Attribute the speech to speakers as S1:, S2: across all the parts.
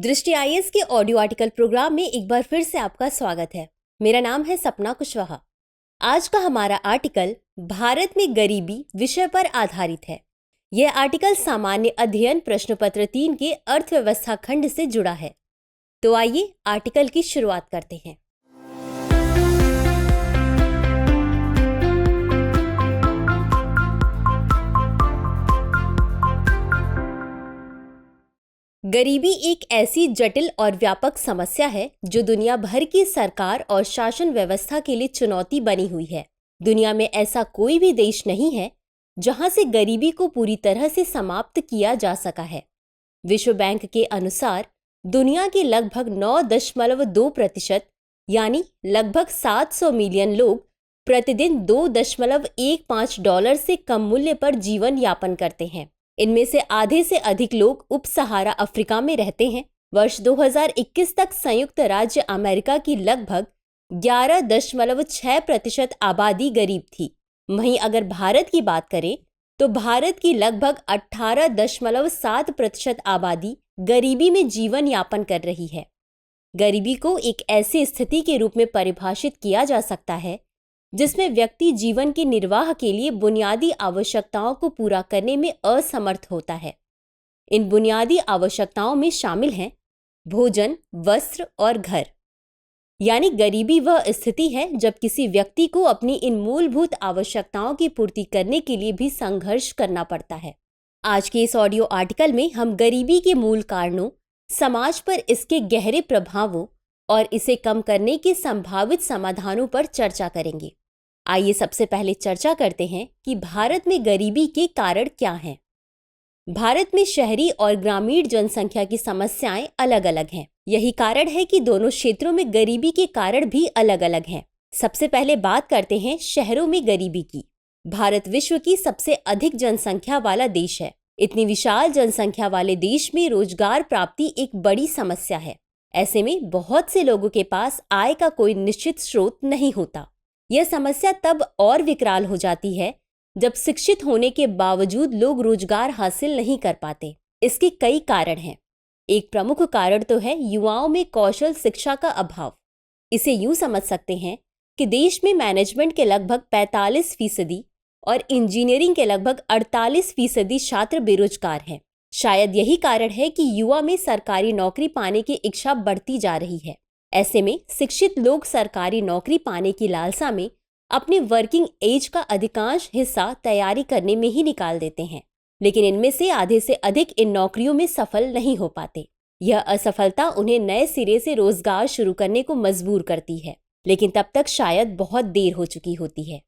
S1: दृष्टि आईएएस के audio article programme में एक बार फिर से आपका स्वागत है। मेरा नाम है सपना कुशवाहा। आज का हमारा आर्टिकल भारत में गरीबी विषय पर आधारित है। यह आर्टिकल सामान्य अध्ययन प्रश्न पत्र 3 के अर्थव्यवस्था खंड से जुड़ा है। तो आइए आर्टिकल की शुरुआत करते हैं। गरीबी एक ऐसी जटिल और व्यापक समस्या है जो दुनिया भर की सरकार और शासन व्यवस्था के लिए चुनौती बनी हुई है। दुनिया में ऐसा कोई भी देश नहीं है जहां से गरीबी को पूरी तरह से समाप्त किया जा सका है। विश्व बैंक के अनुसार दुनिया के लगभग 9.2% यानी लगभग 700 मिलियन लोग प्रतिदिन $2.15 से कम मूल्य पर जीवन यापन करते हैं। इनमें से आधे से अधिक लोग उप सहारा अफ्रीका में रहते हैं। वर्ष 2021 तक संयुक्त राज्य अमेरिका की लगभग 11.6% आबादी गरीब थी। वहीं अगर भारत की बात करें तो भारत की लगभग 18.7% आबादी गरीबी में जीवन यापन कर रही है। गरीबी को एक ऐसी स्थिति के रूप में परिभाषित किया जा सकता है जिसमें व्यक्ति जीवन के निर्वाह के लिए बुनियादी आवश्यकताओं को पूरा करने में असमर्थ होता है। इन बुनियादी आवश्यकताओं में शामिल हैं भोजन, वस्त्र और घर। यानी गरीबी वह स्थिति है जब किसी व्यक्ति को अपनी इन मूलभूत आवश्यकताओं की पूर्ति करने के लिए भी संघर्ष करना पड़ता है। आज के इस ऑडियो आर्टिकल में हम गरीबी के मूल कारणों, समाज पर इसके गहरे प्रभावों और इसे कम करने के संभावित समाधानों पर चर्चा करेंगे। आइए सबसे पहले चर्चा करते हैं कि भारत में गरीबी के कारण क्या हैं। भारत में शहरी और ग्रामीण जनसंख्या की समस्याएं अलग अलग हैं। यही कारण है कि दोनों क्षेत्रों में गरीबी के कारण भी अलग अलग हैं। सबसे पहले बात करते हैं शहरों में गरीबी की। भारत विश्व की सबसे अधिक जनसंख्या वाला देश है। इतनी विशाल जनसंख्या वाले देश में रोजगार प्राप्ति एक बड़ी समस्या है। ऐसे में बहुत से लोगों के पास आय का कोई निश्चित स्रोत नहीं होता। यह समस्या तब और विकराल हो जाती है जब शिक्षित होने के बावजूद लोग रोजगार हासिल नहीं कर पाते। इसके कई कारण हैं। एक प्रमुख कारण तो है युवाओं में कौशल शिक्षा का अभाव। इसे यूं समझ सकते हैं कि देश में मैनेजमेंट के लगभग 45% और इंजीनियरिंग के लगभग 48% छात्र बेरोजगार हैं। शायद यही कारण है कि युवा में सरकारी नौकरी पाने की इच्छा बढ़ती जा रही है। ऐसे में शिक्षित लोग सरकारी नौकरी पाने की लालसा में अपने वर्किंग एज का अधिकांश हिस्सा तैयारी करने में ही निकाल देते हैं, लेकिन इनमें से आधे से अधिक इन नौकरियों में सफल नहीं हो पाते। यह असफलता उन्हें नए सिरे से रोजगार शुरू करने को मजबूर करती है, लेकिन तब तक शायद बहुत देर हो चुकी होती है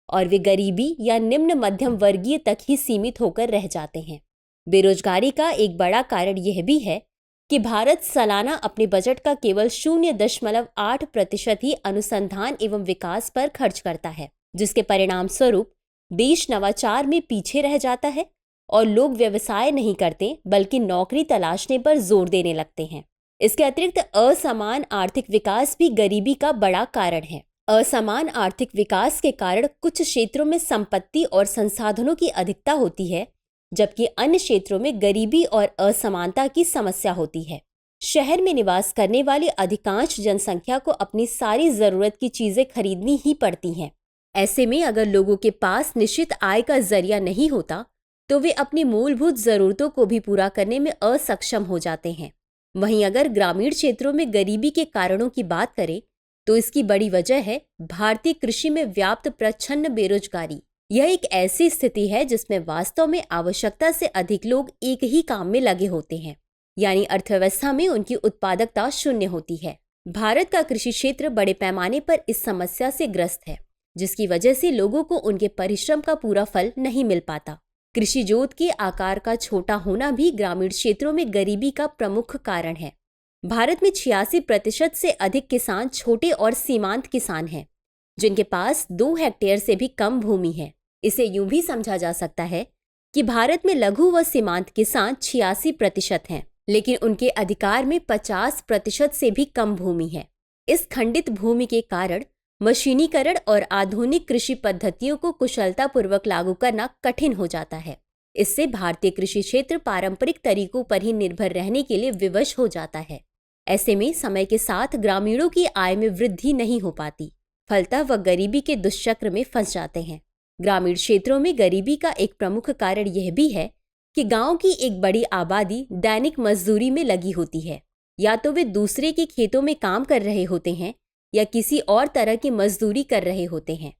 S1: और वे गरीबी या निम्न मध्यम वर्गीय तक ही सीमित होकर रह जाते हैं। बेरोजगारी का एक बड़ा कारण यह भी है कि भारत सालाना अपने बजट का केवल 0.8% ही अनुसंधान एवं विकास पर खर्च करता है, जिसके परिणाम स्वरूप देश नवाचार में पीछे रह जाता है और लोग व्यवसाय नहीं करते बल्कि नौकरी तलाशने पर जोर देने लगते हैं। इसके अतिरिक्त असमान आर्थिक विकास भी गरीबी का बड़ा कारण है। असमान आर्थिक विकास के कारण कुछ क्षेत्रों में संपत्ति और संसाधनों की अधिकता होती है, जबकि अन्य क्षेत्रों में गरीबी और असमानता की समस्या होती है। शहर में निवास करने वाली अधिकांश जनसंख्या को अपनी सारी जरूरत की चीजें खरीदनी ही पड़ती हैं। ऐसे में अगर लोगों के पास निश्चित आय का जरिया नहीं होता तो वे अपनी मूलभूत जरूरतों को भी पूरा करने में असक्षम हो जाते हैं। वहीं अगर ग्रामीण क्षेत्रों में गरीबी के कारणों की बात करें तो इसकी बड़ी वजह है भारतीय कृषि में व्याप्त प्रच्छन्न बेरोजगारी। यह एक ऐसी स्थिति है जिसमें वास्तव में आवश्यकता से अधिक लोग एक ही काम में लगे होते हैं, यानी अर्थव्यवस्था में उनकी उत्पादकता शून्य होती है। भारत का कृषि क्षेत्र बड़े पैमाने पर इस समस्या से ग्रस्त है, जिसकी वजह से लोगों को उनके परिश्रम का पूरा फल नहीं मिल पाता। कृषि जोत के आकार का छोटा होना भी ग्रामीण क्षेत्रों में गरीबी का प्रमुख कारण है। भारत में 86% से अधिक किसान छोटे और सीमांत किसान हैं, जिनके पास 2 हेक्टेयर से भी कम भूमि है। इसे यूं भी समझा जा सकता है कि भारत में लघु व सीमांत किसान 86% हैं, लेकिन उनके अधिकार में 50% से भी कम भूमि है। इस खंडित भूमि के कारण मशीनीकरण और आधुनिक कृषि पद्धतियों को कुशलतापूर्वक लागू करना कठिन हो जाता है। इससे भारतीय कृषि क्षेत्र पारंपरिक तरीकों पर ही निर्भर रहने के लिए विवश हो जाता है। ऐसे में समय के साथ ग्रामीणों की आय में वृद्धि नहीं हो पाती, फलतः वह गरीबी के दुष्चक्र में फंस जाते हैं। ग्रामीण क्षेत्रों में गरीबी का एक प्रमुख कारण यह भी है कि गांव की एक बड़ी आबादी दैनिक मजदूरी में लगी होती है। या तो वे दूसरे के खेतों में काम कर रहे होते हैं या किसी और तरह की मजदूरी कर रहे होते हैं,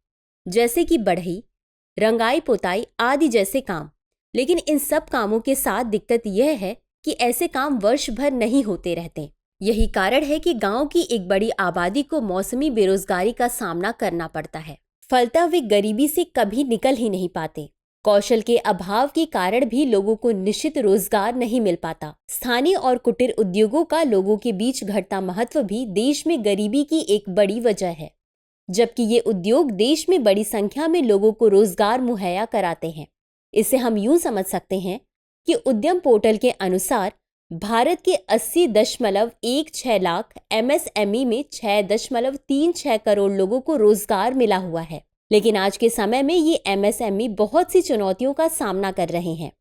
S1: जैसे कि बढ़ई, रंगाई पोताई आदि जैसे काम। लेकिन इन सब कामों के साथ दिक्कत यह है कि ऐसे काम वर्ष भर नहीं होते रहते। यही कारण है कि गांव की एक बड़ी आबादी को मौसमी बेरोजगारी का सामना करना पड़ता है, फलतः वे गरीबी से कभी निकल ही नहीं पाते। कौशल के अभाव के कारण भी लोगों को निश्चित रोजगार नहीं मिल पाता। स्थानीय और कुटीर उद्योगों का लोगों के बीच घटता महत्व भी देश में गरीबी की एक बड़ी वजह है, जबकि ये उद्योग देश में बड़ी संख्या में लोगों को रोजगार मुहैया कराते हैं। इसे हम यूं समझ सकते हैं कि उद्यम पोर्टल के अनुसार भारत के 80.16 लाख MSME में 6.36 करोड़ लोगों को रोजगार मिला हुआ है। लेकिन आज के समय में ये MSME बहुत सी चुनौतियों का सामना कर रहे हैं,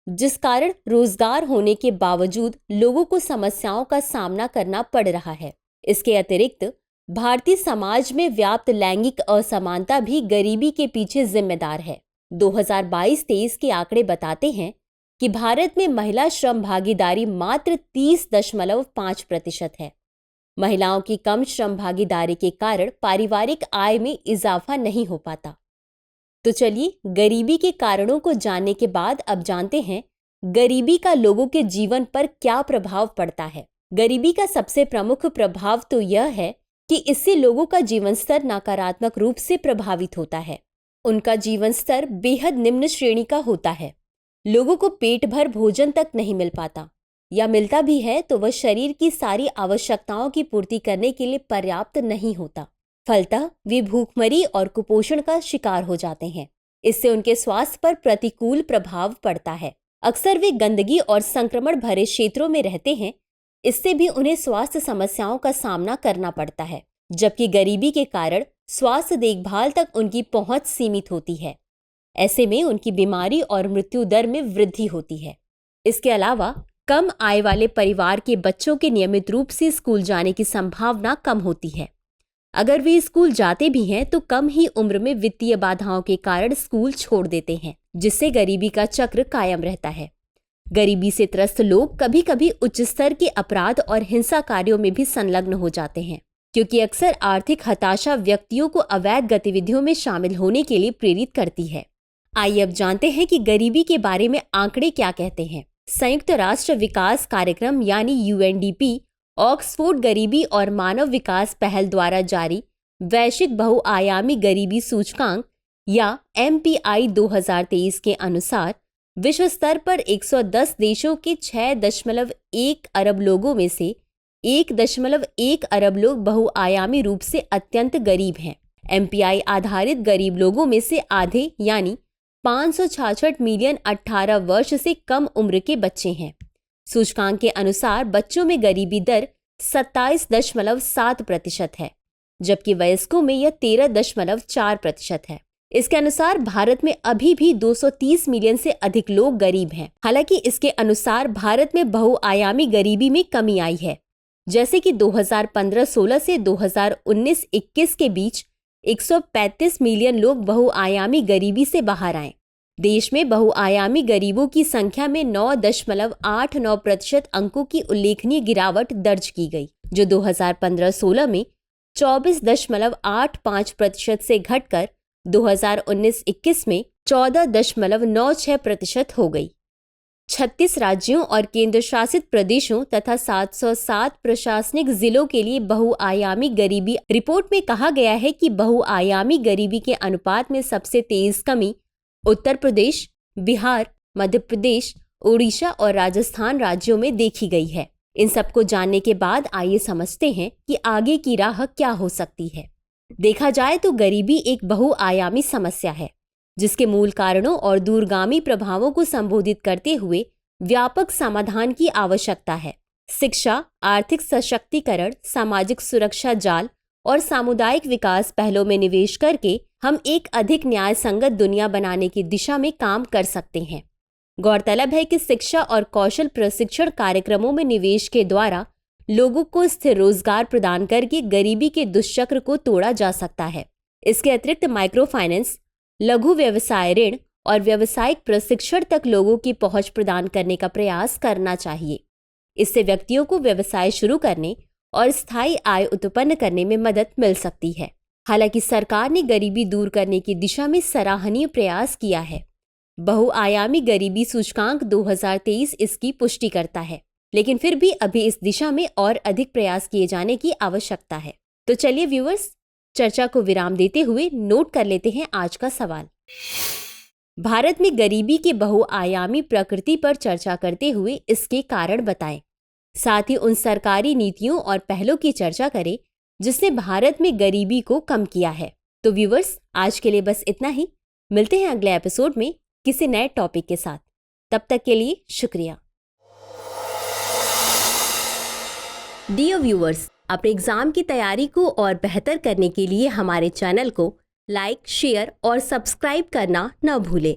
S1: जिस कारण रोजगार होने के बावजूद लोगों को समस्याओं का सामना करना पड़ रहा है। इसके अतिरिक्त भारतीय समाज में व्याप्त लैंगिक असमानता भी गरीबी के पीछे जिम्मेदार है। 2022-23 के आंकड़े बताते हैं कि भारत में महिला श्रम भागीदारी मात्र 30.5% है। महिलाओं की कम श्रम भागीदारी के कारण पारिवारिक आय में इजाफा नहीं हो पाता। तो चलिए गरीबी के कारणों को जानने के बाद अब जानते हैं गरीबी का लोगों के जीवन पर क्या प्रभाव पड़ता है। गरीबी का सबसे प्रमुख प्रभाव तो यह है कि इससे लोगों का जीवन स्तर नकारात्मक रूप से प्रभावित होता है। उनका जीवन स्तर बेहद निम्न श्रेणी का होता है। लोगों को पेट भर भोजन तक नहीं मिल पाता, या मिलता भी है तो वह शरीर की सारी आवश्यकताओं की पूर्ति करने के लिए पर्याप्त नहीं होता। फलतः वे भूखमरी और कुपोषण का शिकार हो जाते हैं। इससे उनके स्वास्थ्य पर प्रतिकूल प्रभाव पड़ता है। अक्सर वे गंदगी और संक्रमण भरे क्षेत्रों में रहते हैं, इससे भी उन्हें स्वास्थ्य समस्याओं का सामना करना पड़ता है, जबकि गरीबी के कारण स्वास्थ्य देखभाल तक उनकी पहुंच सीमित होती है। ऐसे में उनकी बीमारी और मृत्यु दर में वृद्धि होती है। इसके अलावा कम आय वाले परिवार के बच्चों के नियमित रूप से स्कूल जाने की संभावना कम होती है। अगर वे स्कूल जाते भी हैं तो कम ही उम्र में वित्तीय बाधाओं के कारण स्कूल छोड़ देते हैं, जिससे गरीबी का चक्र कायम रहता है। गरीबी से त्रस्त लोग कभी कभी उच्च स्तर के अपराध और हिंसा कार्यों में भी संलग्न हो जाते हैं, क्योंकि अक्सर आर्थिक हताशा व्यक्तियों को अवैध गतिविधियों में शामिल होने के लिए प्रेरित करती है। आइए अब जानते हैं कि गरीबी के बारे में आंकड़े क्या कहते हैं। संयुक्त राष्ट्र विकास कार्यक्रम यानी UNDP ऑक्सफोर्ड गरीबी और मानव विकास पहल द्वारा जारी वैश्विक बहुआयामी गरीबी सूचकांक या MPI 2023 के अनुसार विश्व स्तर पर 110 देशों के 6.1 अरब लोगों में से 1.1 अरब लोग बहुआयामी रूप से अत्यंत गरीब हैं। MPI आधारित गरीब लोगों में से आधे यानी 566 मिलियन 18 वर्ष से कम उम्र के बच्चे हैं। सूचकांक के अनुसार बच्चों में गरीबी दर 27.7% है, जबकि वयस्कों में यह 13.4% है। इसके अनुसार भारत में अभी भी 230 मिलियन से अधिक लोग गरीब हैं। हालांकि इसके अनुसार भारत में बहुआयामी गरीबी में कमी आई है, जैसे कि 2015-16 से 2019-21 के बीच 135 मिलियन लोग बहुआयामी गरीबी से बाहर आए। देश में बहुआयामी गरीबों की संख्या में 9.89% अंकों की उल्लेखनीय गिरावट दर्ज की गई, जो 2015-16 में 24.85% से घटकर 2019-21 में 14.96% हो गई। 36 राज्यों और केंद्र शासित प्रदेशों तथा 707 प्रशासनिक जिलों के लिए बहुआयामी गरीबी रिपोर्ट में कहा गया है कि बहुआयामी गरीबी के अनुपात में सबसे तेज कमी उत्तर प्रदेश, बिहार, मध्य प्रदेश, ओडिशा और राजस्थान राज्यों में देखी गई है। इन सबको जानने के बाद आइए समझते हैं कि आगे की राह क्या हो सकती है। देखा जाए तो गरीबी एक बहुआयामी समस्या है, जिसके मूल कारणों और दूरगामी प्रभावों को संबोधित करते हुए व्यापक समाधान की आवश्यकता है। शिक्षा, आर्थिक सशक्तिकरण, सामाजिक सुरक्षा जाल और सामुदायिक विकास पहलों में निवेश करके हम एक अधिक न्याय संगत दुनिया बनाने की दिशा में काम कर सकते हैं। गौरतलब है कि शिक्षा और कौशल प्रशिक्षण कार्यक्रमों में निवेश के द्वारा लोगों को स्थिर रोजगार प्रदान करके गरीबी के दुष्चक्र को तोड़ा जा सकता है। इसके अतिरिक्त माइक्रो फाइनेंस, लघु व्यवसाय ऋण और व्यावसायिक प्रशिक्षण तक लोगों की पहुंच प्रदान करने का प्रयास करना चाहिए। इससे व्यक्तियों को व्यवसाय शुरू करने और स्थायी आय उत्पन्न करने में मदद मिल सकती है। हालांकि सरकार ने गरीबी दूर करने की दिशा में सराहनीय प्रयास किया है। बहुआयामी गरीबी सूचकांक 2023 इसकी पुष्टि करता है, लेकिन फिर भी अभी इस दिशा में और अधिक प्रयास किए जाने की आवश्यकता है। तो चलिए व्यूअर्स, चर्चा को विराम देते हुए नोट कर लेते हैं आज का सवाल। भारत में गरीबी के बहुआयामी प्रकृति पर चर्चा करते हुए इसके कारण बताएं। साथ ही उन सरकारी नीतियों और पहलों की चर्चा करें जिसने भारत में गरीबी को कम किया है। तो व्यूअर्स, आज के लिए बस इतना ही। मिलते हैं अगले एपिसोड में किसी नए टॉपिक के साथ। तब तक के लिए शुक्रिया। डियर व्यूअर्स, अपने एग्जाम की तैयारी को और बेहतर करने के लिए हमारे चैनल को लाइक, शेयर और सब्सक्राइब करना न भूलें।